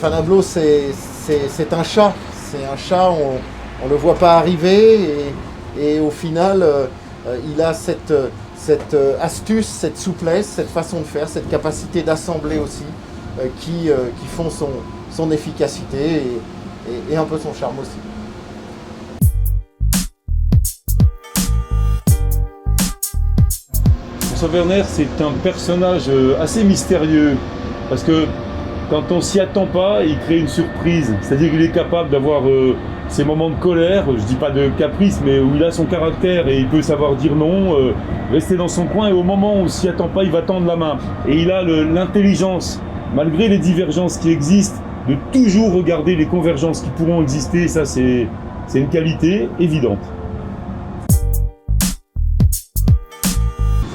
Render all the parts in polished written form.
Stéphane Ablot, c'est un chat. C'est un chat, on ne le voit pas arriver et au final, il a cette astuce, cette souplesse, cette façon de faire, cette capacité d'assembler aussi qui font son efficacité et un peu son charme aussi. François Werner, c'est un personnage assez mystérieux parce que quand on s'y attend pas, il crée une surprise. C'est-à-dire qu'il est capable d'avoir ces moments de colère, je dis pas de caprice, mais où il a son caractère et il peut savoir dire non, rester dans son coin et au moment où on s'y attend pas, il va tendre la main. Et il a l'intelligence, malgré les divergences qui existent, de toujours regarder les convergences qui pourront exister. Ça, c'est une qualité évidente.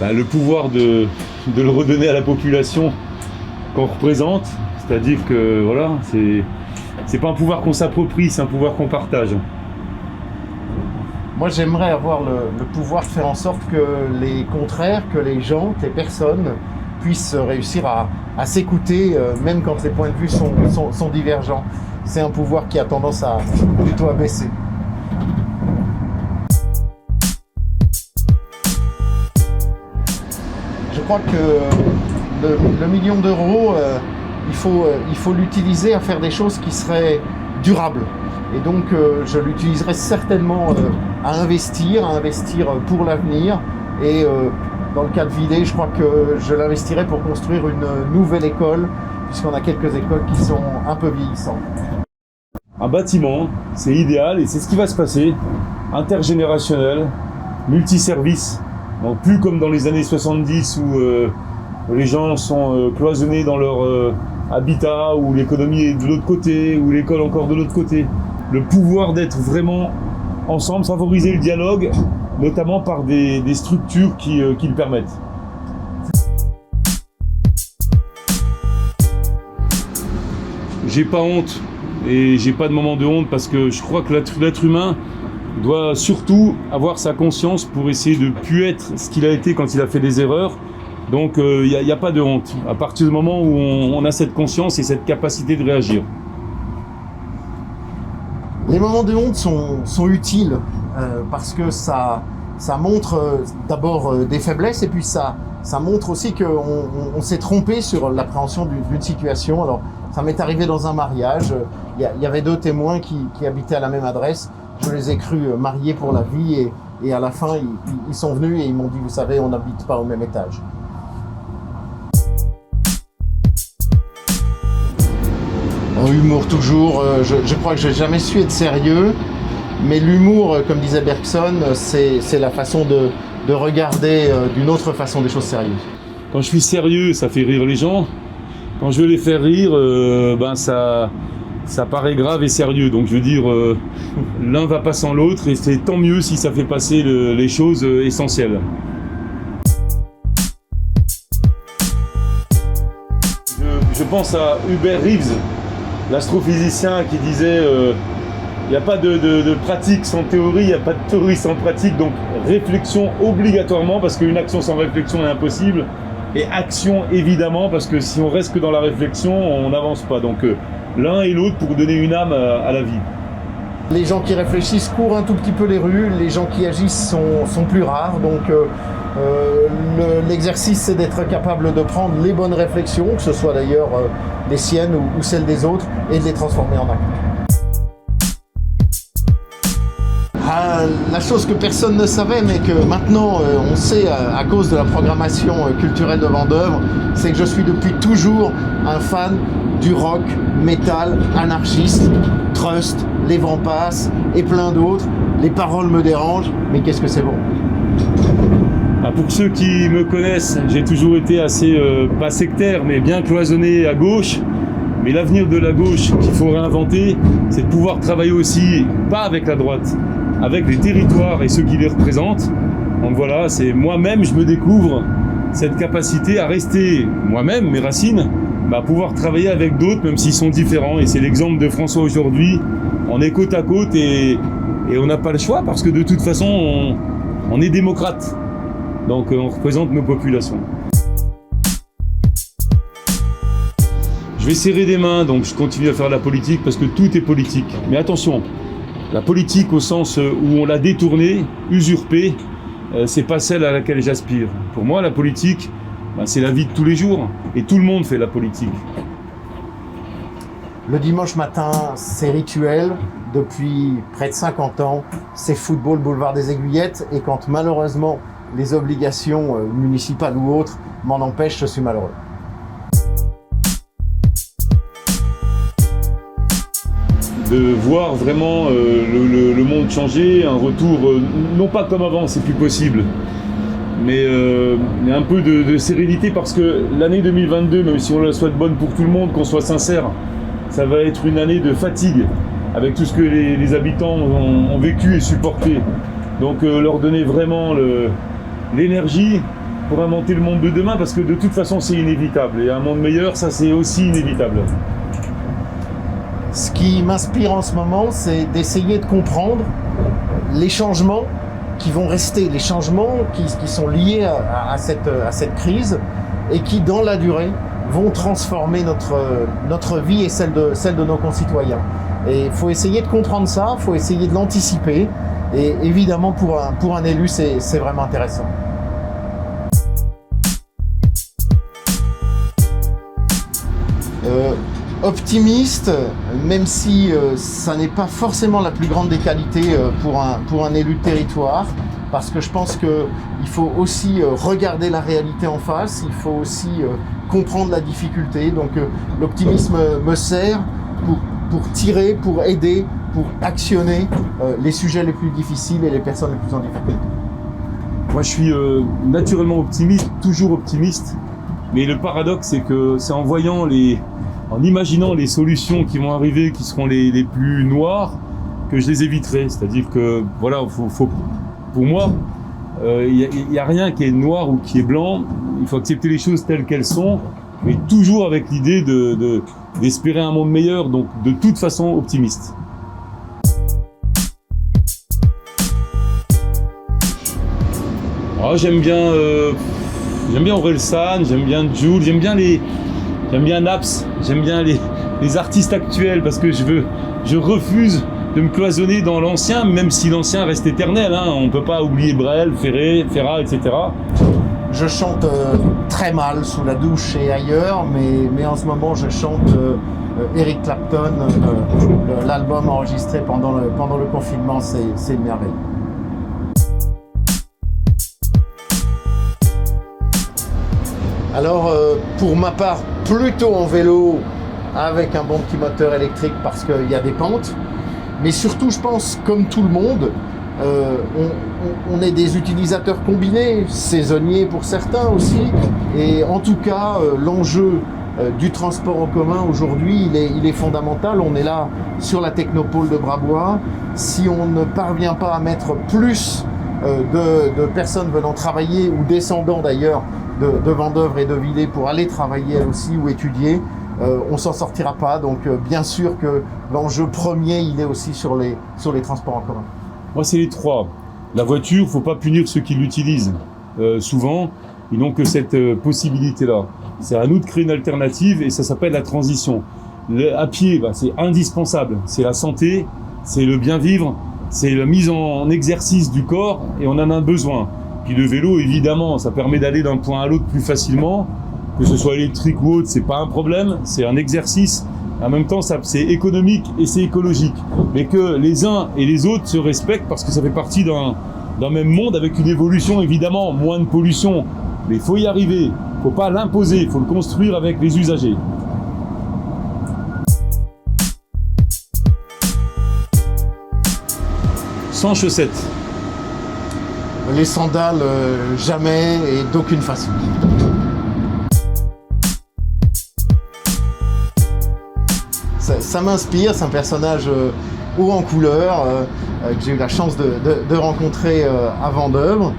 Le pouvoir de le redonner à la population qu'on représente, c'est-à-dire que voilà, c'est pas un pouvoir qu'on s'approprie, c'est un pouvoir qu'on partage. Moi, j'aimerais avoir le pouvoir de faire en sorte que les contraires, que les gens, que les personnes puissent réussir à s'écouter, même quand les points de vue sont divergents. C'est un pouvoir qui a tendance plutôt à baisser. Je crois que le million d'euros, il faut l'utiliser à faire des choses qui seraient durables. Et donc, je l'utiliserai certainement à investir pour l'avenir. Et dans le cas de Villers, je crois que je l'investirai pour construire une nouvelle école, puisqu'on a quelques écoles qui sont un peu vieillissantes. Un bâtiment, c'est idéal et c'est ce qui va se passer. Intergénérationnel, multiservice. Donc plus comme dans les années 70 où les gens sont cloisonnés dans leur habitat, où l'économie est de l'autre côté, où l'école encore de l'autre côté. Le pouvoir d'être vraiment ensemble, favoriser le dialogue, notamment par des structures qui le permettent. J'ai pas honte et j'ai pas de moment de honte parce que je crois que l'être humain doit surtout avoir sa conscience pour essayer de plus être ce qu'il a été quand il a fait des erreurs. Donc il n'y a pas de honte à partir du moment où on a cette conscience et cette capacité de réagir. Les moments de honte sont utiles parce que ça montre d'abord des faiblesses et puis ça montre aussi qu'on s'est trompé sur l'appréhension d'une situation. Alors ça m'est arrivé dans un mariage, il y avait 2 témoins qui habitaient à la même adresse. Je les ai crus mariés pour la vie et à la fin, ils sont venus et ils m'ont dit, vous savez, on n'habite pas au même étage. En humour toujours, je crois que je n'ai jamais su être sérieux, mais l'humour, comme disait Bergson, c'est la façon de regarder d'une autre façon des choses sérieuses. Quand je suis sérieux, ça fait rire les gens. Quand je veux les faire rire, ça paraît grave et sérieux, donc je veux dire, l'un va pas sans l'autre et c'est tant mieux si ça fait passer les choses essentielles. Je pense à Hubert Reeves, l'astrophysicien qui disait il n'y a pas de pratique sans théorie, il n'y a pas de théorie sans pratique, donc réflexion obligatoirement parce qu'une action sans réflexion est impossible et action évidemment parce que si on reste que dans la réflexion, on n'avance pas. Donc l'un et l'autre pour donner une âme à la vie. Les gens qui réfléchissent courent un tout petit peu les rues, les gens qui agissent sont plus rares. Donc l'exercice, c'est d'être capable de prendre les bonnes réflexions, que ce soit d'ailleurs les siennes ou celles des autres, et de les transformer en actes. La chose que personne ne savait, mais que maintenant on sait à cause de la programmation culturelle de Vendeuvre, c'est que je suis depuis toujours un fan du rock, métal, anarchiste, Trust, Les Vents Passent et plein d'autres. Les paroles me dérangent, mais qu'est-ce que c'est bon. Pour ceux qui me connaissent, j'ai toujours été assez, pas sectaire, mais bien cloisonné à gauche. Mais l'avenir de la gauche qu'il faut réinventer, c'est de pouvoir travailler aussi, pas avec la droite, avec les territoires et ceux qui les représentent. Donc voilà, c'est moi-même, je me découvre cette capacité à rester moi-même, mes racines, à pouvoir travailler avec d'autres, même s'ils sont différents. Et c'est l'exemple de François aujourd'hui. On est côte à côte et on n'a pas le choix parce que de toute façon, on est démocrate. Donc on représente nos populations. Je vais serrer des mains, donc je continue à faire de la politique parce que tout est politique. Mais attention, la politique au sens où on l'a détournée, usurpée, c'est pas celle à laquelle j'aspire. Pour moi, la politique, c'est la vie de tous les jours. Et tout le monde fait la politique. Le dimanche matin, c'est rituel. Depuis près de 50 ans, c'est football boulevard des Aiguillettes. Et quand malheureusement les obligations municipales ou autres m'en empêchent, je suis malheureux. De voir vraiment le monde changer, un retour, non pas comme avant, c'est plus possible, mais un peu de sérénité parce que l'année 2022, même si on la souhaite bonne pour tout le monde, qu'on soit sincère, ça va être une année de fatigue avec tout ce que les habitants ont vécu et supporté. Donc leur donner vraiment l'énergie pour inventer le monde de demain parce que de toute façon c'est inévitable et un monde meilleur, ça c'est aussi inévitable. Ce qui m'inspire en ce moment, c'est d'essayer de comprendre les changements qui vont rester, les changements qui sont liés à cette crise et qui, dans la durée, vont transformer notre vie et celle de nos concitoyens. Et il faut essayer de comprendre ça, il faut essayer de l'anticiper. Et évidemment, pour un élu, c'est vraiment intéressant. Optimiste, même si ça n'est pas forcément la plus grande des qualités pour un élu de territoire, parce que je pense qu'il faut aussi regarder la réalité en face, il faut aussi comprendre la difficulté. Donc l'optimisme me sert pour tirer, pour aider, pour actionner les sujets les plus difficiles et les personnes les plus en difficulté. Moi je suis naturellement optimiste, toujours optimiste, mais le paradoxe c'est que c'est en imaginant les solutions qui vont arriver, qui seront les plus noires, que je les éviterai. C'est-à-dire que, voilà, pour moi, il n'y a rien qui est noir ou qui est blanc. Il faut accepter les choses telles qu'elles sont, mais toujours avec l'idée d'espérer un monde meilleur, donc de toute façon optimiste. J'aime bien Orelsan, j'aime bien Jul, j'aime bien Naps, j'aime bien les artistes actuels parce que je refuse de me cloisonner dans l'ancien, même si l'ancien reste éternel. On ne peut pas oublier Brel, Ferrat, etc. Je chante très mal sous la douche et ailleurs, mais en ce moment je chante Eric Clapton, l'album enregistré pendant le confinement, c'est une merveille. Alors pour ma part, plutôt en vélo avec un bon petit moteur électrique parce qu'il y a des pentes, mais surtout je pense comme tout le monde, on est des utilisateurs combinés, saisonniers pour certains aussi, et en tout cas l'enjeu du transport en commun aujourd'hui il est fondamental. On est là sur la technopole de Brabois. Si on ne parvient pas à mettre plus de personnes venant travailler ou descendant d'ailleurs de Vendeuvre et de Villers pour aller travailler elles aussi ou étudier, on s'en sortira pas. Donc bien sûr que l'enjeu premier il est aussi sur les transports en commun. Moi c'est les trois. La voiture, faut pas punir ceux qui l'utilisent. Souvent, ils n'ont que cette possibilité-là. C'est à nous de créer une alternative et ça s'appelle la transition. À pied, c'est indispensable. C'est la santé, c'est le bien vivre, c'est la mise en exercice du corps et on en a besoin. Puis le vélo, évidemment, ça permet d'aller d'un point à l'autre plus facilement, que ce soit électrique ou autre, c'est pas un problème, c'est un exercice. En même temps, c'est économique et c'est écologique. Mais que les uns et les autres se respectent parce que ça fait partie d'un même monde avec une évolution, évidemment, moins de pollution. Mais il faut y arriver, il ne faut pas l'imposer, il faut le construire avec les usagers. Sans chaussettes. Les sandales, jamais et d'aucune façon. Ça m'inspire, c'est un personnage haut en couleur que j'ai eu la chance de rencontrer à Vendeuvre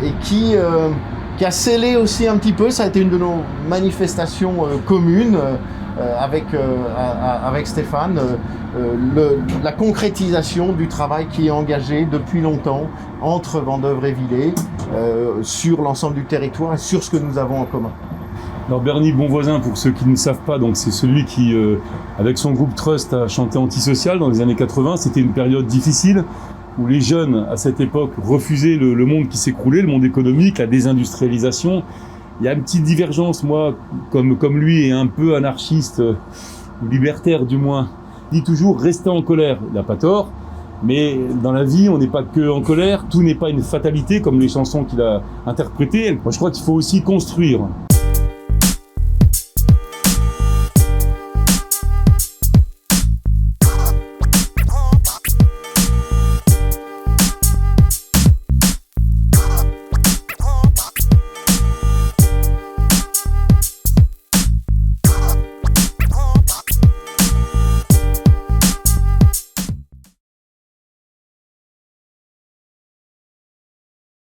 et qui a scellé aussi un petit peu, ça a été une de nos manifestations communes avec Stéphane, la concrétisation du travail qui est engagé depuis longtemps entre Vendeuvre et Villers sur l'ensemble du territoire et sur ce que nous avons en commun. Alors Bernie Bonvoisin, pour ceux qui ne savent pas, donc c'est celui qui, avec son groupe Trust, a chanté Antisocial dans les années 80. C'était une période difficile où les jeunes, à cette époque, refusaient le monde qui s'écroulait, le monde économique, la désindustrialisation. Il y a une petite divergence, moi, comme lui est un peu anarchiste, ou libertaire du moins, dit toujours restez en colère. Il n'a pas tort, mais dans la vie, on n'est pas que en colère, tout n'est pas une fatalité comme les chansons qu'il a interprétées. Moi, je crois qu'il faut aussi construire.